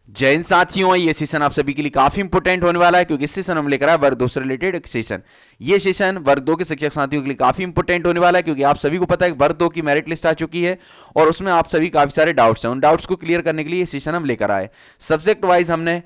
जय हिंद साथियों, ये सेशन आप सभी के लिए काफी इंपोर्टेंट होने वाला है क्योंकि इस सेशन हम लेकर आए वर्ग 2 से रिलेटेड एक सेशन। ये सेशन वर्ग 2 के शिक्षक साथियों के लिए काफी इंपोर्टेंट होने वाला है क्योंकि आप सभी को पता है कि वर्ग 2 की मेरिट लिस्ट आ चुकी है और उसमें आप सभी काफी सारे डाउट्स हैं। उन डाउट्स को क्लियर करने के लिए ये सेशन हम लेकर आए। सब्जेक्ट वाइज हमने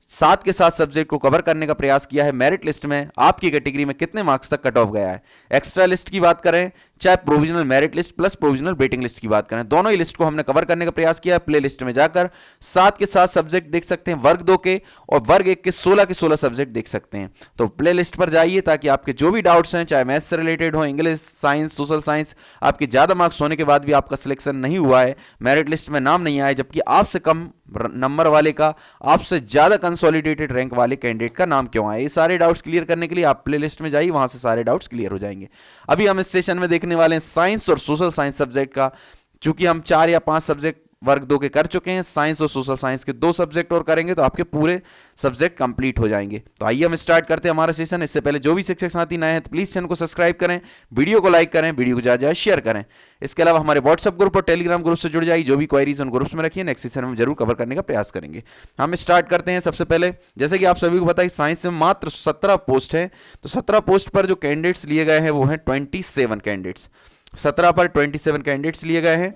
7 के 7 सब्जेक्ट को कवर करने का प्रयास किया है। मेरिट लिस्ट में आपकी कैटेगरी में कितने मार्क्स तक कट ऑफ गया है। एक्स्ट्रा लिस्ट की बात करें चाहे provisional merit list plus provisional waiting list की बात करें, दोनों ही लिस्ट को हमने कवर करने का प्रयास किया है। प्ले लिस्ट में जाकर 7 के 7 सब्जेक्ट देख सकते हैं वर्ग 2 के, और वर्ग 1 के 16 सब्जेक्ट देख सकते हैं। तो प्ले लिस्ट पर जाइए ताकि आपके जो भी डाउट्स हैं, चाहे मैथ्स से रिलेटेड हो, इंग्लिश, साइंस, सोशल साइंस, आपके ज्यादा मार्क्स होने के बाद भी आपका सिलेक्शन नहीं हुआ है, मेरिट लिस्ट में नाम नहीं आया, जबकि आपसे कम नंबर वाले का आपसे ज्यादा कंसोलिडेटेड रैंक वाले कैंडिडेट का नाम क्यों आए, ये सारे डाउट्स क्लियर करने के लिए आप प्ले लिस्ट में जाइए, वहां से सारे डाउट्स क्लियर हो जाएंगे। अभी हम इस सेशन में देखने वाले हैं साइंस और सोशल साइंस सब्जेक्ट का। चूंकि हम 4 या 5 सब्जेक्ट वर्ग 2 के कर चुके हैं, साइंस और सोशल साइंस के 2 सब्जेक्ट और करेंगे तो आपके पूरे सब्जेक्ट कंप्लीट हो जाएंगे। तो आइए हम स्टार्ट करते हैं हमारा सेशन। इससे पहले जो भी शिक्षक साथी नए हैं तो प्लीज चैनल को सब्सक्राइब करें, वीडियो को लाइक करें, वीडियो को ज्यादा शेयर करें। इसके अलावा हमारे व्हाट्सएप ग्रुप और टेलीग्राम ग्रुप से जुड़ जाइए, जो भी क्वेरीज उन ग्रुप्स में रखिए, नेक्स्ट सेशन में जरूर कवर करने का प्रयास करेंगे। हम स्टार्ट करते हैं। सबसे पहले जैसे कि आप सभी को पता है साइंस में मात्र 17 पोस्ट है, तो 17 पोस्ट पर जो कैंडिडेट्स लिए गए हैं वो हैं 27 कैंडिडेट्स। 17 पर 27 कैंडिडेट्स लिए गए हैं।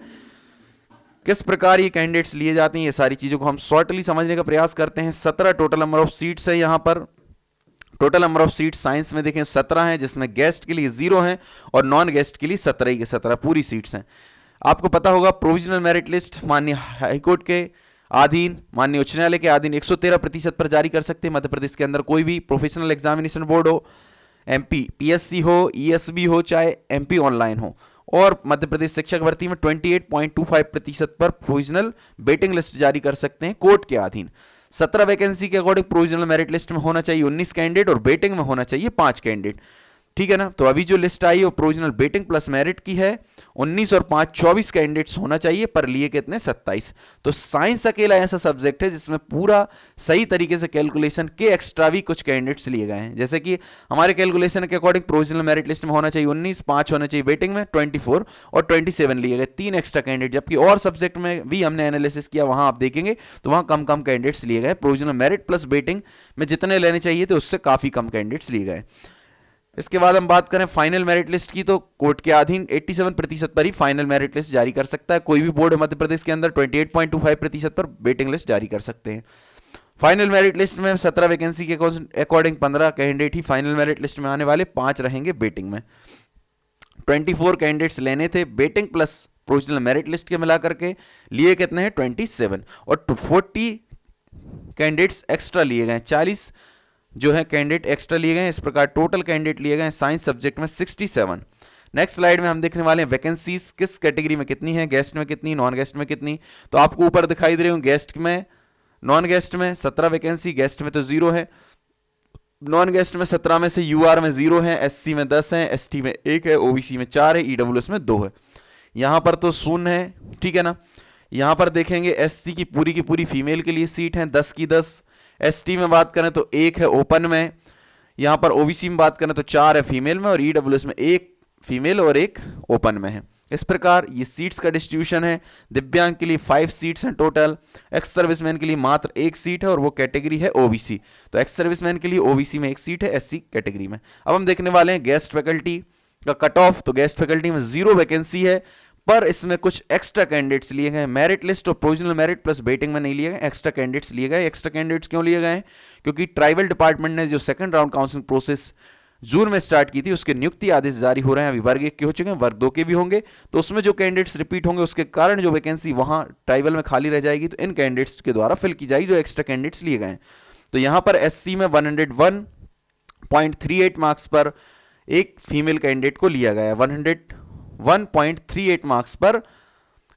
किस प्रकार ये कैंडिडेट्स लिए जाते हैं, ये सारी चीजों को हम शॉर्टली समझने का प्रयास करते हैं। 17 टोटल नंबर ऑफ सीट्स है। यहां पर total number of seat science में देखें 17 हैं, जिसमें गेस्ट के लिए 0 हैं और नॉन गेस्ट के लिए 17 ही के 17 पूरी सीट्स हैं। आपको पता होगा प्रोविजनल मेरिट लिस्ट माननीय हाईकोर्ट के अधीन, माननीय उच्च न्यायालय के अधीन 113% पर जारी कर सकते हैं। मध्य प्रदेश के अंदर कोई भी प्रोफेशनल एग्जामिनेशन बोर्ड हो, एमपी पीएससी हो, ईएसबी हो, चाहे एमपी ऑनलाइन हो, और मध्य प्रदेश शिक्षक भर्ती में 28.25% पर प्रोविजनल वेटिंग लिस्ट जारी कर सकते हैं कोर्ट के अधीन। 17 वैकेंसी के अकॉर्डिंग प्रोविजनल मेरिट लिस्ट में होना चाहिए 19 कैंडिडेट और वेटिंग में होना चाहिए 5 कैंडिडेट। ठीक है ना। तो अभी जो लिस्ट आई है वो प्रोविजनल वेटिंग प्लस मेरिट की है। 19 और 5 24 कैंडिडेट्स होना चाहिए, पर लिए कितने 27। तो साइंस अकेला ऐसा सब्जेक्ट है जिसमें पूरा सही तरीके से कैलकुलेशन के एक्स्ट्रा भी कुछ कैंडिडेट्स लिए गए हैं। जैसे कि हमारे कैलकुलेशन के अकॉर्डिंग प्रोविजनल मेरिट लिस्ट में होना चाहिए 19, 5 होना चाहिए वेटिंग में 24 और 27 लिए गए 3 एक्स्ट्रा कैंडिडेट। जबकि और सब्जेक्ट में भी हमने एनालिसिस किया, वहां आप देखेंगे तो वहां कम कम कैंडिडेट्स लिए गए। प्रोविजनल मेरिट प्लस वेटिंग में जितने लेने चाहिए थे उससे काफी कम कैंडिडेट्स लिए गए। इसके बाद हम बात करें फाइनल मेरिट लिस्ट की, तो कोर्ट के अधीन 87% पर ही फाइनल मेरिट लिस्ट जारी कर सकता है। कोई भी बोर्ड मध्य प्रदेश के अंदर 28.25% पर वेटिंग लिस्ट जारी कर सकते हैं। फाइनल मेरिट लिस्ट में 17 वैकेंसी के अकॉर्डिंग 15 कैंडिडेट ही फाइनल मेरिट लिस्ट में आने वाले, 5 रहेंगे वेटिंग में। 24 कैंडिडेट्स लेने थे waiting plus provisional merit list के मिलाकर के, लिए कितने हैं 27, और 40 कैंडिडेट्स एक्स्ट्रा लिए गए, 40 जो है कैंडिडेट एक्स्ट्रा लिए गए। इस प्रकार टोटल कैंडिडेट लिए गए साइंस सब्जेक्ट में 67। नेक्स्ट स्लाइड में हम देखने वाले हैं वैकेंसीज किस कैटेगरी में कितनी है, गेस्ट में कितनी, नॉन गेस्ट में कितनी। तो आपको ऊपर दिखाई दे रही हूँ गेस्ट में, नॉन गेस्ट में 17 वैकेंसी, गेस्ट में तो 0 है, नॉन गेस्ट में 17 में से यूआर में 0 है, एससी में 10 है, एसटी में 1 है, ओबीसी में 4 है, ईडब्ल्यूएस में 2 है। यहां पर तो शून्य है। ठीक है ना। यहां पर देखेंगे एससी की पूरी फीमेल के लिए सीट है 10 की 10। एसटी में बात करें तो 1 है ओपन में। यहां पर ओबीसी में बात करें तो 4 है फीमेल में, और ईडब्ल्यूएस में 1 फीमेल और 1 ओपन में है। इस प्रकार ये सीट्स का डिस्ट्रीब्यूशन है। दिव्यांग के लिए 5 सीट्स हैं टोटल। एक्स सर्विसमैन के लिए मात्र 1 सीट है और वो कैटेगरी है ओबीसी। तो एक्स सर्विसमैन के लिए ओबीसी में 1 सीट है एससी कैटेगरी में। अब हम देखने वाले हैं गेस्ट फैकल्टी का कट ऑफ। तो गेस्ट फैकल्टी में 0 वैकेंसी है, पर इसमें कुछ एक्स्ट्रा कैंडिडेट्स लिए गए। मेरिट लिस्ट और प्रोविजनल मेरिट प्लस वेटिंग में नहीं लिए गए, एक्स्ट्रा कैंडिडेट्स लिए गए। एक्स्ट्रा कैंडिडेट्स क्यों लिए गए? क्योंकि ट्राइबल डिपार्टमेंट ने जो सेकंड राउंड काउंसलिंग प्रोसेस जून में स्टार्ट की थी, उसके नियुक्ति आदेश जारी हो रहे हैं। अभी वर्ग 1 के हो चुके हैं, वर्ग 2 के भी होंगे। तो उसमें जो कैंडिडेट्स रिपीट होंगे उसके कारण जो वैकेंसी वहां ट्राइबल में खाली रह जाएगी, तो इन कैंडिडेट्स के द्वारा फिल की जाएगी जो एक्स्ट्रा कैंडिडेट्स लिए गए। तो यहां पर एससी में 101.38 मार्क्स पर एक फीमेल कैंडिडेट को लिया गया है। 101.38 मार्क्स पर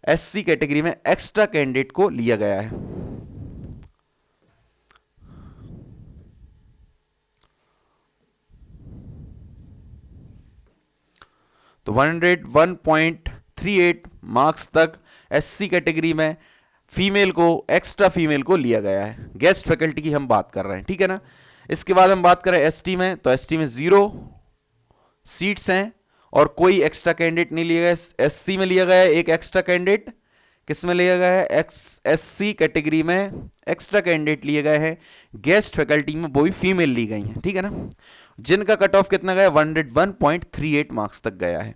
एससी कैटेगरी में एक्स्ट्रा कैंडिडेट को लिया गया है। तो 101.38 मार्क्स तक एससी कैटेगरी में फीमेल को, एक्स्ट्रा फीमेल को लिया गया है। गेस्ट फैकल्टी की हम बात कर रहे हैं। ठीक है ना। इसके बाद हम बात करें एसटी में, तो एसटी में 0 सीट्स हैं और कोई एक्स्ट्रा कैंडिडेट नहीं लिया गया। एससी में लिया गया है एक एक्स्ट्रा कैंडिडेट किस में लिया गया है, SC कैटेगरी में एक्स्ट्रा कैंडिडेट लिए गए हैं, गेस्ट फैकल्टी में वो भी फीमेल ली गई हैं, ठीक है ना, जिनका कट ऑफ कितना गया 101.38 मार्क्स तक गया है।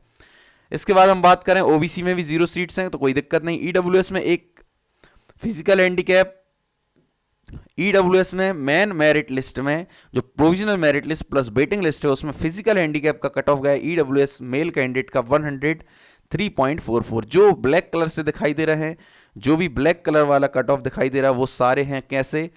इसके बाद हम बात करें ओबीसी में भी 0 सीट्स हैं तो कोई दिक्कत नहीं। ईडब्ल्यूएस में एक फिजिकल हैंडीकैप, ईडब्ल्यूएस में मेन मेरिट लिस्ट में जो provisional merit list plus waiting list है उसमें फिजिकल हैंडीकैप का कट ऑफ गया ईडब्ल्यूएस मेल कैंडिडेट का 103.44। जो ब्लैक कलर से दिखाई दे रहे हैं, जो भी ब्लैक कलर वाला कट ऑफ दिखाई दे रहा है वो सारे हैं कैसे,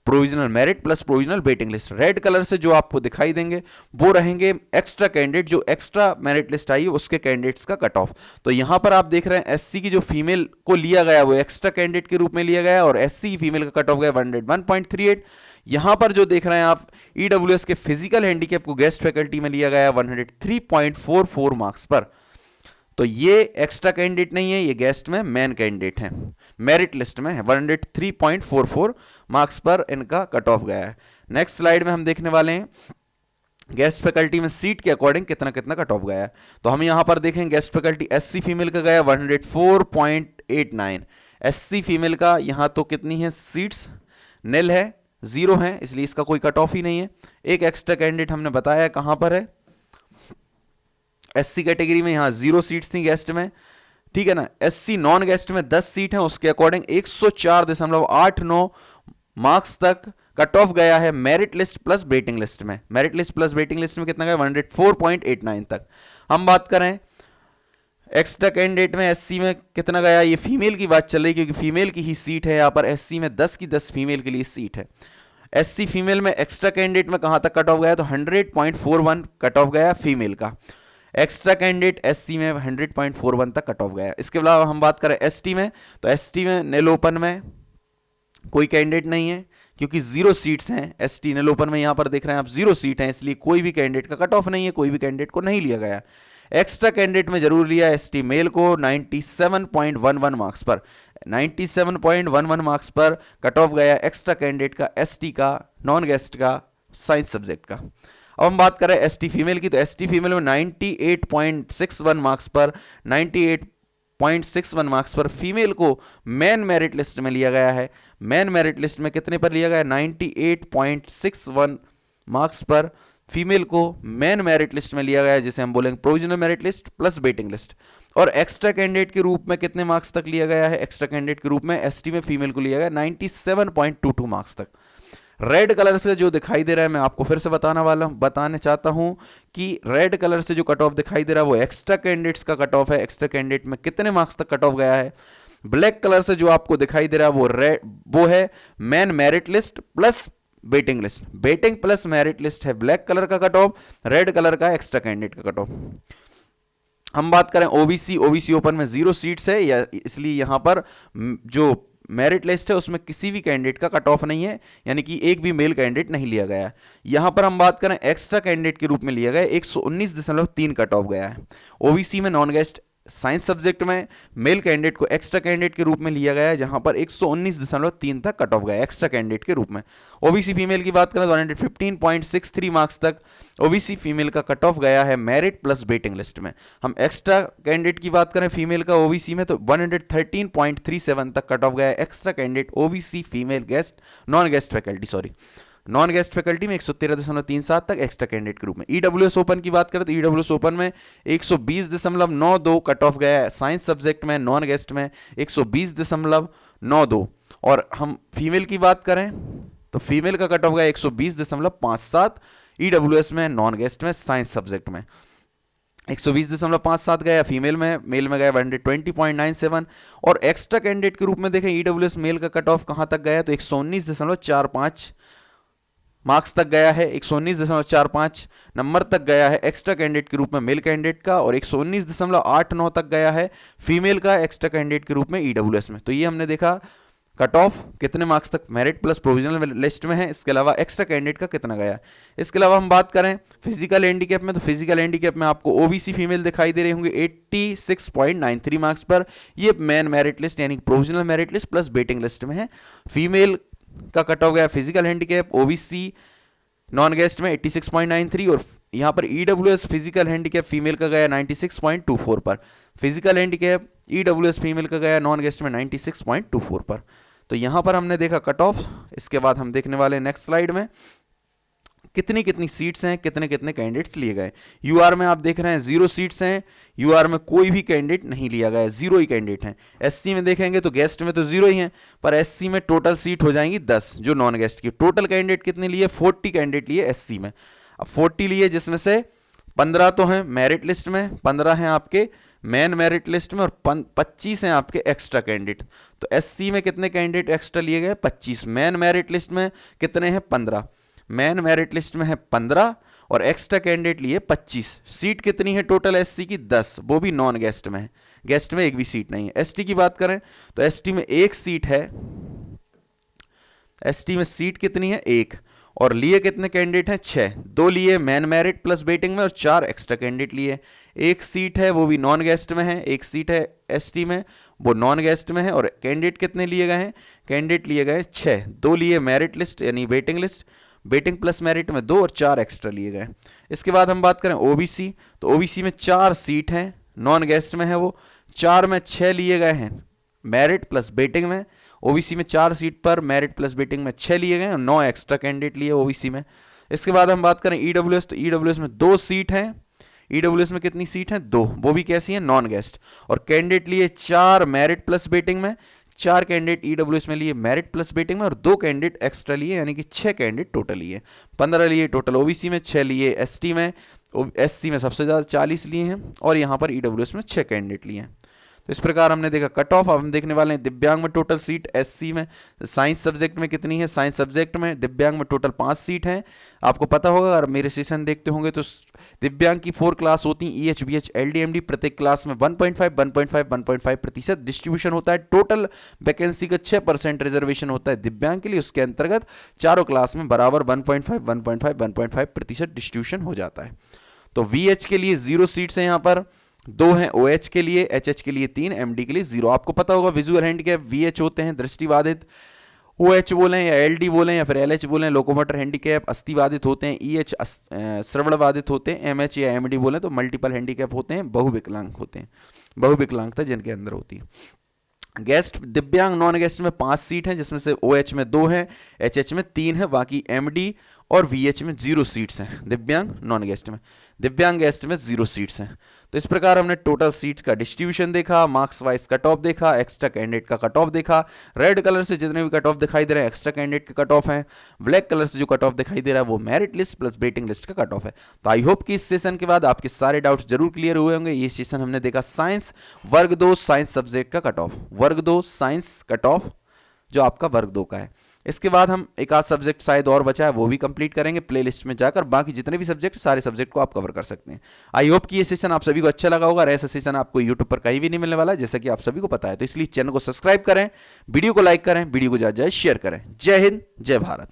provisional merit plus provisional waiting list. Red colour से जो आपको दिखाई देंगे वो रहेंगे एक्स्ट्रा कैंडिडेट, जो एक्स्ट्रा मेरिट लिस्ट आई उसके कैंडिडेट्स का कट ऑफ। तो यहां पर आप देख रहे हैं एससी की जो फीमेल को लिया गया वो एक्स्ट्रा कैंडिडेट के रूप में लिया गया और एससी की फीमेल का कट ऑफ गया 101.38। यहां पर जो देख रहे हैं आप ईडब्ल्यूएस के फिजिकल हैंडीकैप को गेस्ट फैकल्टी में लिया गया 103.44 मार्क्स पर। तो ये एक्स्ट्रा कैंडिडेट नहीं है, ये गेस्ट में मेन कैंडिडेट है, मेरिट लिस्ट में है, 103.44 मार्क्स पर इनका कट ऑफ गया है। नेक्स्ट स्लाइड में हम देखने वाले हैं गेस्ट फैकल्टी में सीट के अकॉर्डिंग कितना कितना कट ऑफ गया है। तो हम यहां पर देखें गेस्ट फैकल्टी एससी फीमेल का गया 104.89, एससी फीमेल का यहां तो कितनी है सीट्स, निल है, 0 है, इसलिए इसका कोई कट ऑफ ही नहीं है। एक एक्स्ट्रा कैंडिडेट हमने बताया कहां पर है, एससी कैटेगरी में, यहां 0 सीट्स थी गेस्ट में, ठीक है ना। एससी नॉन गेस्ट में 10 सीट हैं, उसके अकॉर्डिंग 104.89 मार्क्स तक कट ऑफ गया है merit list plus waiting list में। Merit list plus waiting list में कितना गया 104.89 तक। हम बात करें एक्स्ट्रा कैंडिडेट में एससी में कितना गया, ये फीमेल की बात चल रही क्योंकि फीमेल की ही सीट है यहाँ पर, एससी में 10 की 10 फीमेल के लिए सीट है। एससी फीमेल में एक्स्ट्रा कैंडिडेट में कहां तक कट ऑफ गया, तो 100.41 कट ऑफ गया फीमेल का। एक्स्ट्रा कैंडिडेट एससी में 100.41 तक कट ऑफ गया। इसके अलावा हम बात करें एसटी में, तो एसटी में नेल ओपन में कोई कैंडिडेट नहीं है क्योंकि 0 सीट्स हैं। एसटी नेल ओपन में यहां पर देख रहे हैं आप 0 सीट हैं, इसलिए कोई भी कैंडिडेट का कट ऑफ नहीं है, कोई भी कैंडिडेट को नहीं लिया गया। एक्स्ट्रा कैंडिडेट में जरूर लिया एसटी मेल को 97.11 मार्क्स पर, 97.11 मार्क्स पर कट ऑफ गया एक्स्ट्रा कैंडिडेट का एसटी का नॉन गेस्ट का साइंस सब्जेक्ट का। अब हम बात करें एसटी फीमेल की, तो एसटी फीमेल में 98.61 मार्क्स पर, 98.61 मार्क्स पर फीमेल को मेन मेरिट लिस्ट में लिया गया है। मेन मेरिट लिस्ट में कितने पर लिया गया है, 98.61 मार्क्स पर फीमेल को मेन मेरिट लिस्ट में लिया गया है, जिसे हम बोलेंगे provisional merit list plus waiting list. और एक्स्ट्रा कैंडिडेट के रूप में कितने मार्क्स तक लिया गया है, एक्स्ट्रा कैंडिडेट के रूप में एसटी में फीमेल को लिया गया 97.22 मार्क्स तक। रेड कलर से जो दिखाई दे रहा है, मैं आपको फिर से बताने चाहता हूं कि रेड कलर से जो कट ऑफ दिखाई दे रहा है वो एक्स्ट्रा कैंडिडेट्स का कट ऑफ है, एक्स्ट्रा कैंडिडेट में कितने मार्क्स तक कट ऑफ गया है। ब्लैक कलर से जो आपको दिखाई दे रहा है वो है main merit list plus waiting list, waiting plus merit list है ब्लैक कलर का कट ऑफ, रेड कलर का एक्स्ट्रा कैंडिडेट का कट ऑफ। हम बात करें ओबीसी, ओबीसी ओपन में 0 सीट्स है, या इसलिए यहां पर जो मेरिट लिस्ट है उसमें किसी भी कैंडिडेट का कट ऑफ नहीं है, यानी कि एक भी मेल कैंडिडेट नहीं लिया गया है। यहां पर हम बात करें एक्स्ट्रा कैंडिडेट के रूप में लिया गया 119.3 कट ऑफ गया है। ओबीसी में नॉन गेस्ट साइंस सब्जेक्ट में मेल कैंडिडेट को एक्स्ट्रा कैंडिडेट के रूप में लिया गया है, जहां पर 119.3 तक कट ऑफ गया एक्स्ट्रा कैंडिडेट के रूप में। ओबीसी फीमेल की बात करें तो 115.63 मार्क्स तक ओबीसी फीमेल का कट ऑफ गया है मेरिट प्लस वेटिंग लिस्ट में। हम एक्स्ट्रा कैंडिडेट की बात करें फीमेल का ओबीसी में तो 113.37 तक कट ऑफ गया है extra candidate OBC female guest non guest faculty non guest faculty में 113.37 तक एक्स्ट्रा कैंडिडेट के रूप में। ईडब्ल्यूएस ओपन की बात करें तो ईडब्ल्यूएस ओपन में 120.92 कट ऑफ गया है साइंस सब्जेक्ट में, नॉन गेस्ट में 120.92। और हम फीमेल की बात करें तो फीमेल का कट ऑफ गया 120.57 ईडब्ल्यूएस में, नॉन गेस्ट में, साइंस सब्जेक्ट में 120.57 गया फीमेल में, मेल में गया 120.97। और एक्स्ट्रा कैंडिडेट के रूप में देखें ईडब्ल्यूएस मेल का कट ऑफ कहां तक गया तो 119.45 मार्क्स तक गया है, 119.45 नंबर तक गया है एक्स्ट्रा कैंडिडेट के रूप में मेल कैंडिडेट का, और 119.89 तक गया है फीमेल का एक्स्ट्रा कैंडिडेट के रूप में ईडब्ल्यूएस में। तो ये हमने देखा कट ऑफ कितने मार्क्स तक मेरिट प्लस प्रोविजनल लिस्ट में है, इसके अलावा एक्स्ट्रा कैंडिडेट का कितना गया। इसके अलावा हम बात करें फिजिकल हैंडीकैप में, तो फिजिकल हैंडीकैप में आपको ओबीसी फीमेल दिखाई दे रहे होंगे 86.93 मार्क्स पर। ये मेन मेरिट लिस्ट यानी provisional merit list plus waiting list में है। फीमेल का कट ऑफ गया physical handicap OBC non guest में 86.93, और यहां पर ईडब्ल्यूएस फिजिकल हैंडीकैप फीमेल का गया 96.24 पर। फिजिकल हैंडीकैप EWS फीमेल का गया नॉन गेस्ट में 96.24 पर। तो यहाँ पर हमने देखा कट ऑफ। इसके बाद हम देखने वाले नेक्स्ट स्लाइड में कितनी कितनी सीट्स हैं, कितने कितने कैंडिडेट्स लिए गए। यूआर में आप देख रहे हैं 0 सीट्स हैं, यूआर में कोई भी कैंडिडेट नहीं लिया गया है, 0 ही कैंडिडेट हैं। एससी में देखेंगे तो गेस्ट में तो 0 ही हैं, पर एससी में टोटल सीट हो जाएंगी 10 जो नॉन गेस्ट की। टोटल कैंडिडेट कितने लिए, 40 कैंडिडेट लिए एससी में। अब 40 लिए जिसमें से 15 तो हैं मेरिट लिस्ट में, 15 हैं आपके मेन मेरिट लिस्ट में और 25 हैं आपके एक्स्ट्रा कैंडिडेट। तो एससी में कितने कैंडिडेट एक्स्ट्रा लिए गए, 25। मेन मेरिट लिस्ट में कितने हैं, 15। मेन मेरिट लिस्ट में है 15 और एक्स्ट्रा कैंडिडेट लिए 25। सीट कितनी है टोटल एससी की, 10, वो भी नॉन गेस्ट में है, गेस्ट में एक भी सीट नहीं है। एसटी की बात करें तो एसटी में एक सीट है, एसटी में सीट कितनी है, 1, और लिए कितने कैंडिडेट हैं, 6। 2 लिए मेन मेरिट प्लस वेटिंग में और 4 एक्स्ट्रा कैंडिडेट लिए। एक सीट है वो भी नॉन गेस्ट में है, एक सीट है एसटी में वो नॉन गेस्ट में है। और कैंडिडेट कितने लिए गए हैं, कैंडिडेट लिए गए 6। 2 लिए मेरिट लिस्ट यानी waiting list, waiting plus merit में 2 और 4 एक्स्ट्रा लिए गए। इसके बाद हम बात करें ओबीसी, तो ओबीसी में 4 सीट हैं, नॉन गेस्ट में है वो, 4 में 6 लिए गए हैं मेरिट प्लस वेटिंग में। ओबीसी में 4 सीट पर मेरिट प्लस वेटिंग में 6 लिए गए और 9 एक्स्ट्रा कैंडिडेट लिए ओबीसी में। इसके बाद हम बात करें ईडब्ल्यूएस, तो ईडब्ल्यूएस में 2 सीट हैं। ईडब्ल्यूएस में कितनी सीट हैं, 2, वो भी कैसी हैं, नॉन गेस्ट। और कैंडिडेट लिए 4 मेरिट प्लस वेटिंग में, 4 कैंडिडेट ईडब्ल्यूएस में लिए मेरिट प्लस वेटिंग में और 2 कैंडिडेट एक्स्ट्रा लिए, यानी कि 6 कैंडिडेट टोटल लिए। 15 लिए टोटल ओबीसी में, 6 लिए एसटी में, एससी में सबसे ज़्यादा 40 लिए हैं और यहाँ पर ईडब्ल्यूएस में 6 कैंडिडेट लिए हैं। तो इस प्रकार हमने देखा कट ऑफ। अब हम देखने वाले हैं दिव्यांग में टोटल सीट। एससी में साइंस सब्जेक्ट में कितनी है, साइंस सब्जेक्ट में दिव्यांग में टोटल 5 सीट हैं। आपको पता होगा, अगर मेरे सेशन देखते होंगे तो दिव्यांग की 4 क्लास होती हैं, EH, BH, LD, MD। प्रत्येक क्लास में 1.5% डिस्ट्रीब्यूशन होता है। टोटल वैकेंसी का 6% रिजर्वेशन होता है दिव्यांग के लिए। उसके अंतर्गत चारों क्लास में बराबर 1.5% डिस्ट्रीब्यूशन हो जाता है। तो VH के लिए 0 सीट्स हैं यहाँ पर, 2 हैं OH के लिए, HH के लिए 3, MD के लिए 0। आपको पता होगा विजुअल हैंडीकैप VH होते हैं दृष्टिबाधित, OH बोलें या LD बोलें या फिर LH बोलें लोकोमोटर हैंडीकैप अस्थिबाधित होते हैं, EH श्रवणबाधित होते हैं, MH या MD बोलें तो मल्टीपल हैंडीकैप होते हैं, बहुविकलांग होते हैं, बहुविकलांगता जिनके अंदर होती है। गेस्ट दिव्यांग नॉन गेस्ट में 5 सीट हैं, जिसमें से OH में 2 हैं, HH में 3 है, बाकी MD और VH में 0 सीट्स हैं दिव्यांग नॉन गेस्ट में। दिव्यांग गेस्ट में 0 सीट्स हैं। तो इस प्रकार हमने टोटल सीट्स का डिस्ट्रीब्यूशन देखा, मार्क्स वाइज कट ऑफ देखा, एक्स्ट्रा कैंडिडेट का कट ऑफ देखा। रेड कलर से जितने भी कट ऑफ दिखाई दे रहे हैं एक्स्ट्रा कैंडिडेट के कट ऑफ हैं। ब्लैक कलर से जो कट ऑफ दिखाई दे रहा है वो merit list plus waiting list का कट ऑफ है। तो आई होप कि इस सेशन के बाद आपके सारे डाउट्स जरूर क्लियर हुए होंगे। ये सेशन हमने देखा साइंस वर्ग 2 साइंस सब्जेक्ट का कट ऑफ, वर्ग 2 साइंस कट ऑफ जो आपका वर्ग 2 का है। इसके बाद हम एक आध सब्जेक्ट शायद और बचा है वो भी कंप्लीट करेंगे प्लेलिस्ट में जाकर। बाकी जितने भी सब्जेक्ट सारे सब्जेक्ट को आप कवर कर सकते हैं। आई होप कि ये सेशन आप सभी को अच्छा लगा होगा। ऐसा सेशन आपको यूट्यूब पर कहीं भी नहीं मिलने वाला है, जैसा कि आप सभी को पता है। तो इसलिए चैनल को सब्सक्राइब करें, वीडियो को लाइक करें, वीडियो को ज़्यादा शेयर करें। जय हिंद, जय भारत।